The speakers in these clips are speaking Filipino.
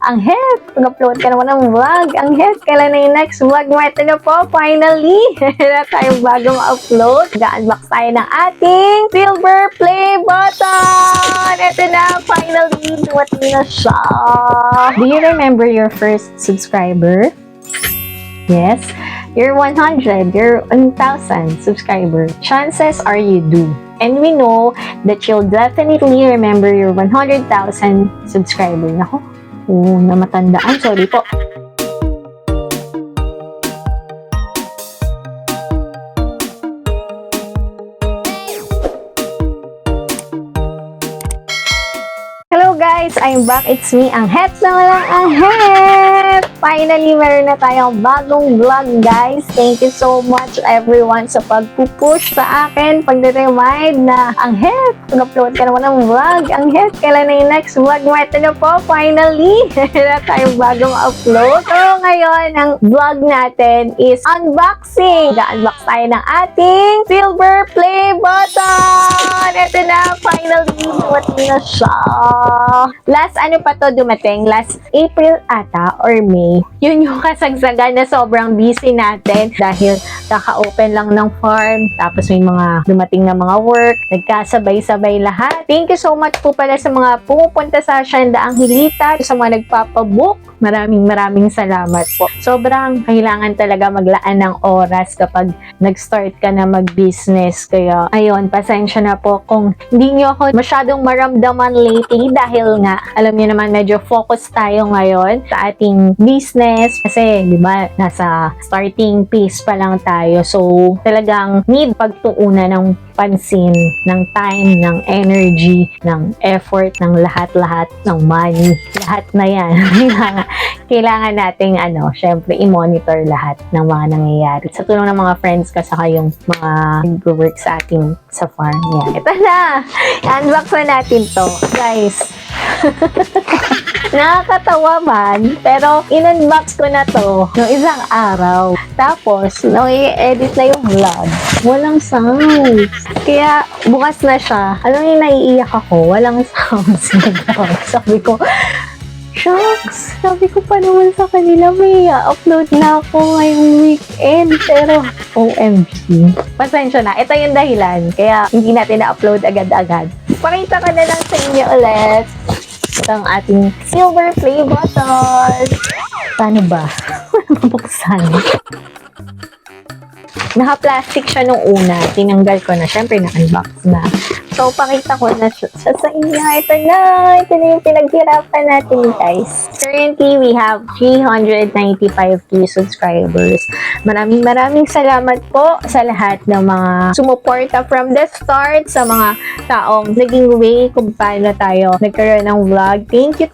Anghet, mag-upload ka naman ng vlog. Anghet, kailan na yung next vlog mo? Ito na po, finally. Meron tayong bagong upload. Ga-unbox tayo ng ating silver play button. Ito na, finally. Dumating na siya. Do you remember your first subscriber? Yes? You're 100, you're 1,000 subscriber. Chances are you do. And we know that you'll definitely remember your 100,000 subscriber. Nako, na matandaan. Sorry po. Hello guys! I'm back. It's me, Anghet na walang Anghet! Finally, meron na tayong bagong vlog, guys. Thank you so much, everyone, sa pagpupush sa akin. Pag-remind na, Anghet, mag-upload ka naman ng vlog. Anghet, kailan na yung next vlog mo? Ito na po, finally. Meron na tayong bagong upload. So, ngayon, ang vlog natin is unboxing. Ga-unbox tayo ng ating silver play button. Ito na, finally, dumating na siya. Last ano pa to dumating? Last April ata or May. Yun yung kasagsagan na sobrang busy natin dahil kaka-open lang ng farm, tapos may mga dumating na mga work, nagkasabay-sabay lahat. Thank you so much po pala sa mga pumupunta sa Hacienda Angelita, sa mga nagpapabook. Maraming salamat po. Sobrang kailangan talaga maglaan ng oras kapag nag-start ka na mag-business. Kaya, ayun, pasensya na po kung hindi nyo ako masyadong maramdaman lately dahil nga, alam niyo naman, medyo focus tayo ngayon sa ating business kasi, di ba, nasa starting phase pa lang tayo. So, talagang need pagtuunan ng pansin, ng time, ng energy, ng effort, ng lahat-lahat, ng money. Lahat na yan. Kailangan nating, syempre, i-monitor lahat ng mga nangyayari. Sa tulong ng mga friends ka, saka yung mga nag-work sa ating sa farm. Yan. Ito na! Unbox na natin to. Guys, nakakatawa man, pero in-unbox ko na to noong isang araw. Tapos, nung i-edit na yung vlog, walang sounds. Kaya, bukas na siya. Alam niyo, naiiyak ako. Walang sounds. Sabi ko, shucks! Sabi ko pa naman sa kanila, may upload na ako ngayong weekend. Pero, OMG. Pasensya na. Ito yung dahilan. Kaya, hindi natin na-upload agad-agad. Pakita ko na lang sa inyo ulit. Ito ang ating silver play button. Paano ba? Mabuksan. Naka-plastic siya nung una. Tinanggal ko na. Syempre, na-unbox na. So, pakita ko na siya sa inyo. Ito na. Ito na yung pinaghirapan natin, guys. Currently, we have 395k subscribers. Maraming salamat po sa lahat ng mga sumuporta from the start, sa mga taong naging way kung paano tayo nagkaroon ng vlog. Thank you.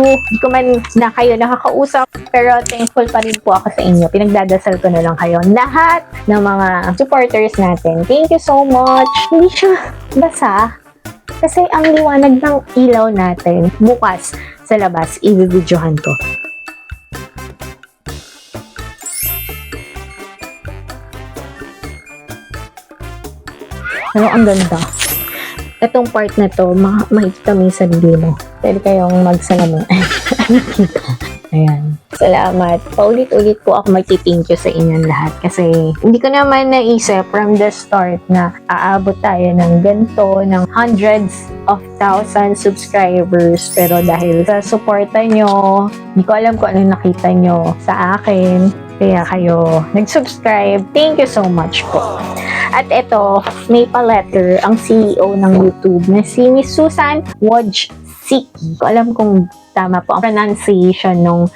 Hindi ko man na kayo nakakausap, pero thankful pa rin po ako sa inyo. Pinagdadasal ko na lang kayo. Lahat ng mga supporters natin. Thank you so much. Hindi siya basa kasi ang liwanag ng ilaw natin. Bukas sa labas, i-videohan ko. Pero ang ganda. Itong part na to, makikita mo yung sarili mo. Pwede kayong magsalamin. Nakita. Ayan. Salamat. Paulit-ulit po ako magti-thank you sa inyong lahat kasi hindi ko naman naisip from the start na aabot tayo ng ganito, ng hundreds of thousands subscribers. Pero dahil sa suporta nyo, hindi ko alam kung ano nakita nyo sa akin. Kaya kayo nag-subscribe. Thank you so much po. At ito, may pa-letter ang CEO ng YouTube na si Miss Susan Wojcicki. Ko alam kung tama po ang pronunciation nung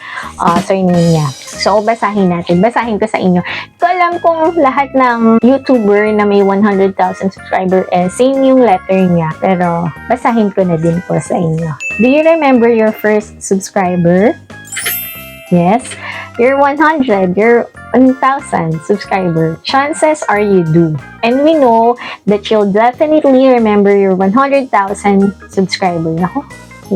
surname niya. So, basahin natin. Basahin ko sa inyo. Ko alam kung lahat ng YouTuber na may 100,000 subscriber same yung letter niya. Pero, basahin ko na din po sa inyo. Do you remember your first subscriber? Yes? You're 100, you're 1,000 subscriber. Chances are you do. And we know that you'll definitely remember your 100,000 subscriber. Nako,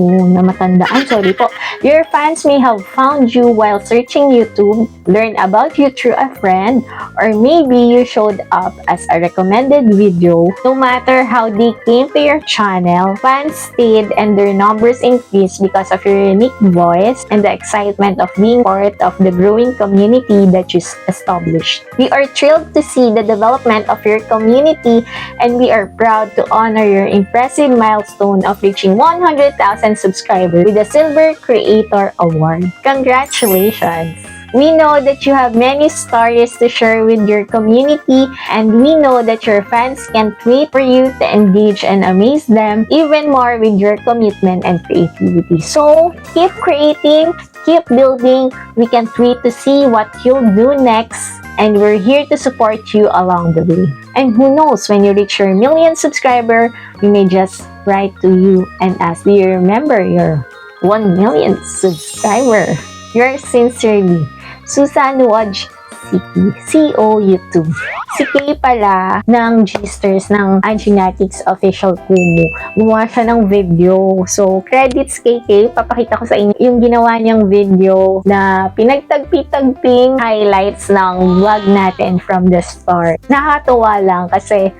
na matandaan, sorry po. Your fans may have found you while searching YouTube, learn about you through a friend, or maybe you showed up as a recommended video. No matter how they came to your channel, fans stayed and their numbers increased because of your unique voice and the excitement of being part of the growing community that you established. We are thrilled to see the development of your community, and we are proud to honor your impressive milestone of reaching 100,000 subscribers with the Silver Creator Award. Congratulations! We know that you have many stories to share with your community, and we know that your fans can't wait for you to engage and amaze them even more with your commitment and creativity. So, keep creating, keep building. We can't wait to see what you'll do next, and we're here to support you along the way. And who knows, when you reach your million subscriber, we may just write to you and ask, do you remember your 1 million subscriber? Yours sincerely, Susan Waj City, CO YouTube. Si Kaye pala ng Giesters ng Angietics Official Kumu. Gumawa siya ng video. So, credits kay Kaye. Papakita ko sa inyo yung ginawa niyang video na pinagtagpi-tagping highlights ng vlog natin from the start. Nakakatuwa lang kasi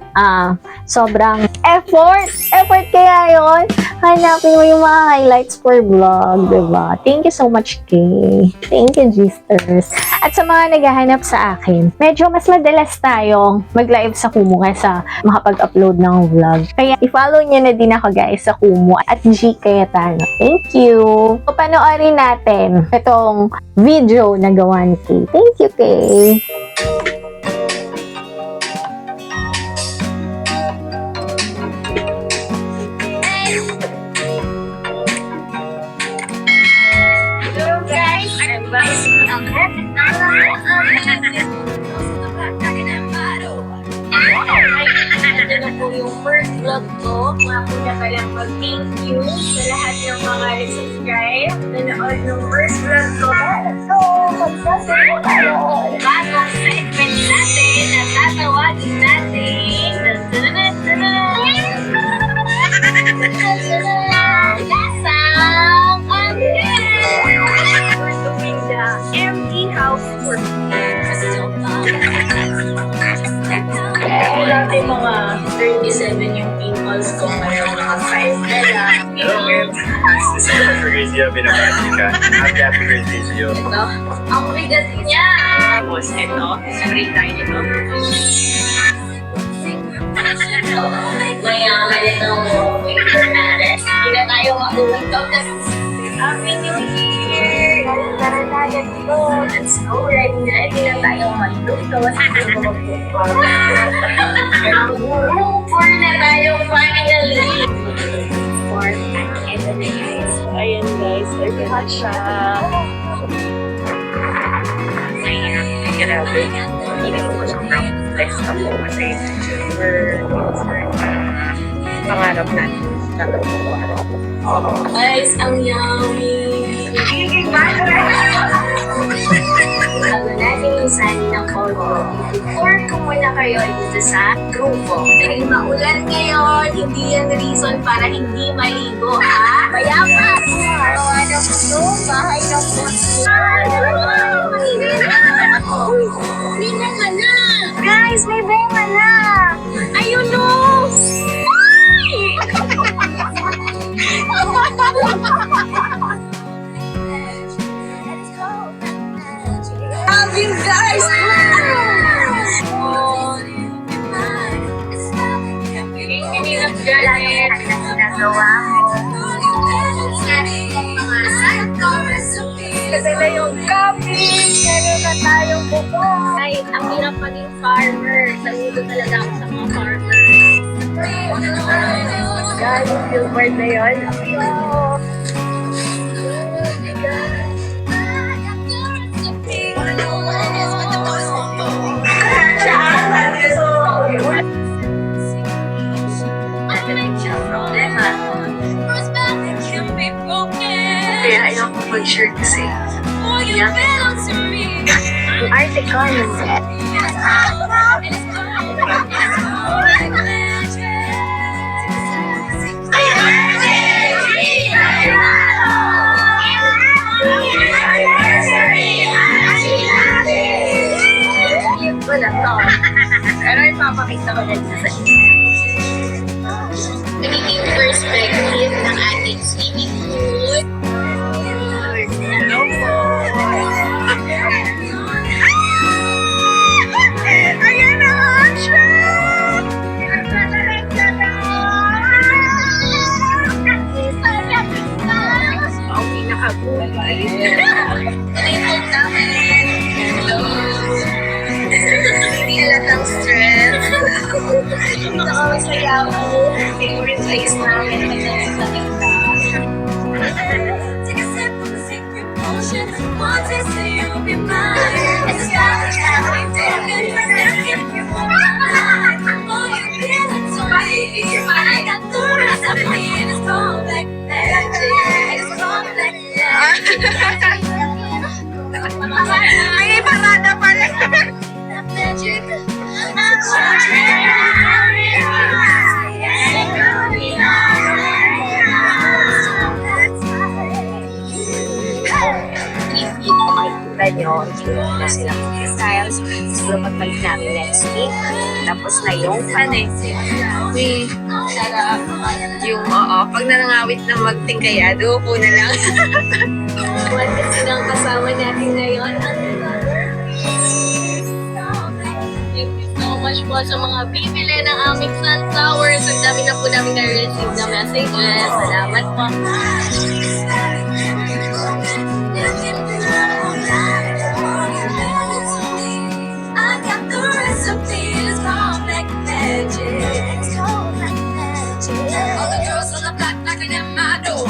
sobrang effort. Effort kaya yun. Hanapin mo yung mga highlights for vlog, diba? Thank you so much, Kaye. Thank you, Giesters. At sa mga naghahanap sa akin, medyo mas madalas tayong mag-live sa Kumu kaysa makapag-upload ng vlog. Kaya i-follow nyo na din ako guys sa Kumu at Anghet Cayetano. Thank you! So, panoorin natin itong video na gawa ni Kaye. Thank you, Kaye! Hello guys! I'm back with Anghet Ito na po yung first vlog ko. Mga po na palang mag-thank you sa lahat ng mga nag-subscribe. Nanood ng first vlog ko. So, magsasabi ko tayo. Bagong segment natin na tatawagin natin. Lasang Anghet! We're doing the empty house tour. Dati mga 37 yung pimples ko, ngayon mga 5 na lang. This is your birthday, binabati ka. Happy birthday to you. Ito, ang bigat niya. Tapos ito, spray tayo nito. Mayaman itong picture natin. Hindi na tayo mag-uwito kasi Happy New Year! Tara na, let's go! Let's go! Ready na tayo mag-luto. Four na tayo finally! Four. Ito na guys. Ayan guys, naglahat siya. Grabe. Hindi ko sobrang blessed ako kasi pangarap natin. Guys, ang yummy! Bago natin isali ng photo, before ko muna kayo dito sa grupo. Dahil maulan ngayon, hindi yan reason para hindi maligo, ha? Mayaman! Arawan ng puno, bahay ng puno. May bunga na! Guys, may bunga na! Ayun o! Love you guys! Hinilap dyan ang ginagawa mo. Kasi na yung coffee, meron na tayong buko. Ay, ang hirap maging farmer. Saludo talaga ako sa mga farmer. Guys, yung billboard na yun. Kaya ayaw ko mag-share kasi ang arte ko Hindi halatang stress. Nakakasaya ako. Favorite place namin pagdating Take a sip from the secret potion. One taste and you'll be mine. It's a style that I did. If you want mine, oh, you give it to me. I got the recipe and it's called like magic. It's called like magic. Ay, parada pala. Magic. Makikita nyo, na silang styles. Siguro pagbalik namin next week. Tapos na yung yung pag nanangawit na magtingkayado, po na lang. What is ang kasama natin ngayon? Thank you so much po sa mga bibili ng aming sunflowers. Ang dami na po namin na-receive na messages. Salamat po. I got the recipe, it's called like magic. It's called like magic. All the girls on the block knocking at my door.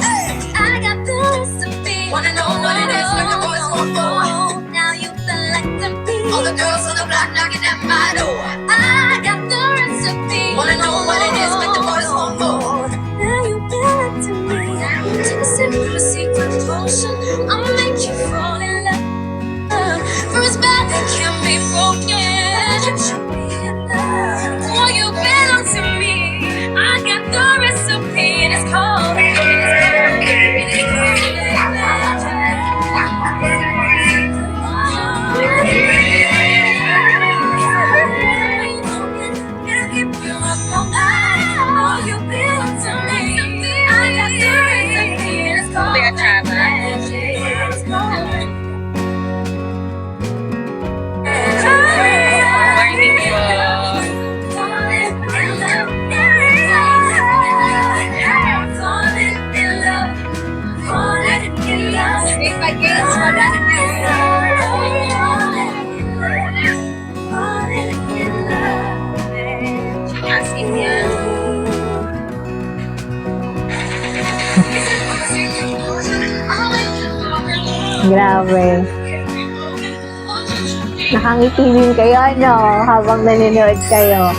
I got the recipe. Wanna know what it is, like the boys want more. Now you feel like the beat. All the girls on the block knocking at my door. I got the recipe. Wanna know what it is, like the boys want more. Now you feel like to me. Take a sip from a secret potion. I'ma make you fall in love. For as bad that can be broken. You should be in love. Oh, you belong to me. I got the recipe and it's called. Grabe. Nakangiti din kayo, no? Habang nanonood kayo.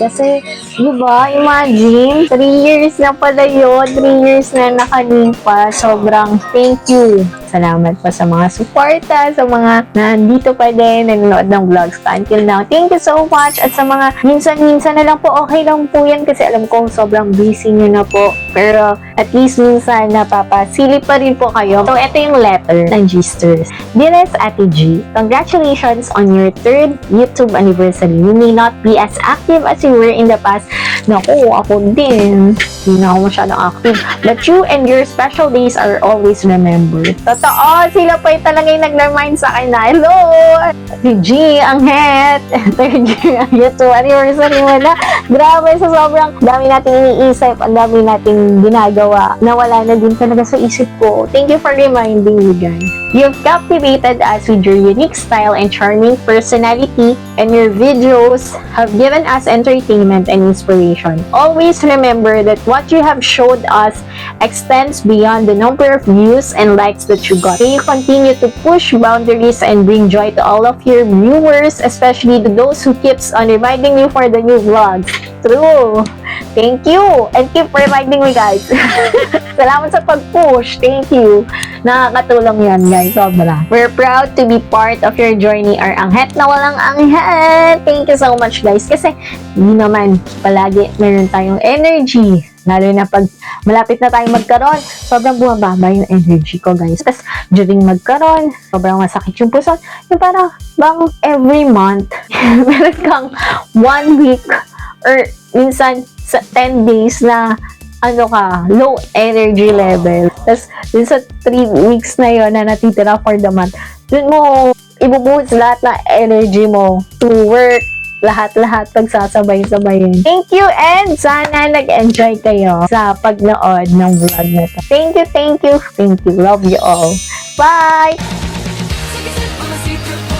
Kasi, di ba, imagine, 3 years na pala yun. 3 years na nakalipas. Sobrang thank you. Salamat pa sa mga suporta, sa mga nandito pa din, nanonood ng vlogs pa until now. Thank you so much. At sa mga minsan-minsan na lang po, okay lang po yan kasi alam ko sobrang busy nyo na po. Pero at least minsan napapasilip pa rin po kayo. So, ito yung letter ng Giesters. Bilis, Ate G, congratulations on your 3rd YouTube anniversary. You may not be as active as you were in the past. Naku, ako din. Hindi na ako masyadong active. But you and your special days are always remembered. Totoo, sila pa yung talaga yung nag-remind sa akin na, hello! Si G, Anghet! 3rd year YouTube anniversary mo na. Grabe, sa sobrang dami natin iniisip, ang dami natin ginagawa. Nawala na din talaga sa isip ko. Thank you for reminding me, guys. You've captivated us with your unique style and charming personality, and your videos have given us entertainment and inspiration. Always remember that what you have showed us extends beyond the number of views and likes that you got. May you continue to push boundaries and bring joy to all of your viewers, especially to those who keeps on reminding you for the new vlogs. True. Thank you. And keep reminding me, guys. Salamat sa pag-push. Thank you. Nakakatulong yan, guys. Sobra. We're proud to be part of your journey, our Anghet na walang Anghet. Thank you so much, guys. Kasi, hindi naman palagi meron tayong energy. Lalo na pag malapit na tayong magkaroon, sobrang bumababa yung energy ko, guys. Tapos, during magkaroon, sobrang masakit yung puso. Yung parang, bang every month, meron kang 1 week or minsan sa 10 days na low energy level. Tapos, dun sa 3 weeks na yon na natitira for the month, dun mo ibubuhos lahat na energy mo to work, lahat-lahat pagsasabay-sabayin. Thank you, and sana nag-enjoy kayo sa pagnood ng vlog na to. Thank you, thank you, thank you. Love you all. Bye! Sige, mga secret